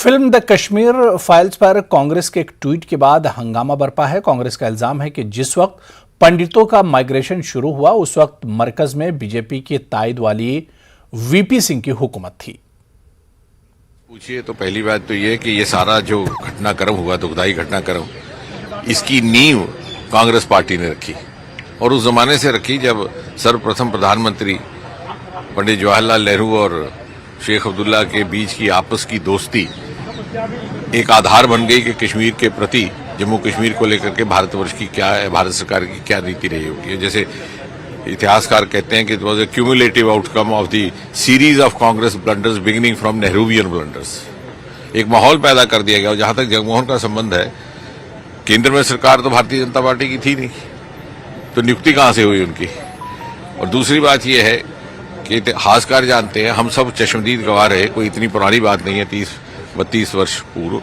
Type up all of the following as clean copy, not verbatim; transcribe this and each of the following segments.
Film the Kashmir files पर कांग्रेस के एक ट्वीट के बाद हंगामा बरपा है। कांग्रेस का इल्जाम है कि जिस वक्त पंडितों का माइग्रेशन शुरू हुआ उस वक्त मरकज में बीजेपी की ताइद वाली वीपी सिंह की हुकूमत थी। पूछिए तो पहली बात तो ये कि ये सारा जो घटनाक्रम हुआ, दुखदाई घटनाक्रम, इसकी नींव कांग्रेस पार्टी ने रखी और उस जमाने से रखी जब सर्वप्रथम प्रधानमंत्री पंडित जवाहरलाल नेहरू और शेख अब्दुल्ला के बीच की आपस की दोस्ती एक आधार बन गई कि कश्मीर के प्रति, जम्मू कश्मीर को लेकर के भारतवर्ष की क्या है, भारत सरकार की क्या नीति रही होगी। जैसे इतिहासकार कहते हैं कि it was a cumulative outcome of the series of Congress blunders beginning from Nehruvian blunders. एक माहौल पैदा कर दिया गया। और जहां तक जगमोहन का संबंध है, केंद्र में सरकार तो भारतीय जनता पार्टी की थी नहीं, तो नियुक्ति कहां से हुई उनकी। और दूसरी बात यह है कि इतिहासकार जानते हैं, हम सब चश्मदीद गवाह रहे, कोई इतनी पुरानी बात नहीं है, 30-32 वर्ष पूर्व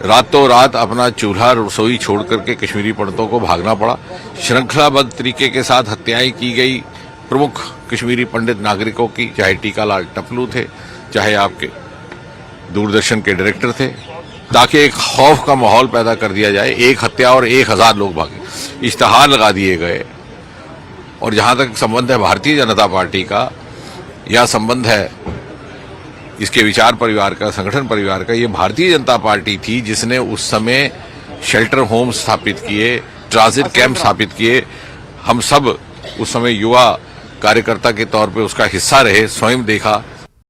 रातों रात अपना चूल्हा रसोई छोड़ करके कश्मीरी पंडितों को भागना पड़ा। श्रृंखलाबद्ध तरीके के साथ हत्याएं की गई प्रमुख कश्मीरी पंडित नागरिकों की, चाहे टीकालाल टपलू थे, चाहे आपके दूरदर्शन के डायरेक्टर थे, ताकि एक खौफ का माहौल पैदा कर दिया जाए। एक हत्या और 1000 लोग भागे, इश्तहार लगा दिए गए। और जहां तक संबंध है भारतीय जनता पार्टी का या संबंध है इसके विचार परिवार का, संगठन परिवार का, ये भारतीय जनता पार्टी थी जिसने उस समय शेल्टर होम स्थापित किए, ट्रांजिट कैंप स्थापित किए। हम सब उस समय युवा कार्यकर्ता के तौर पे उसका हिस्सा रहे, स्वयं देखा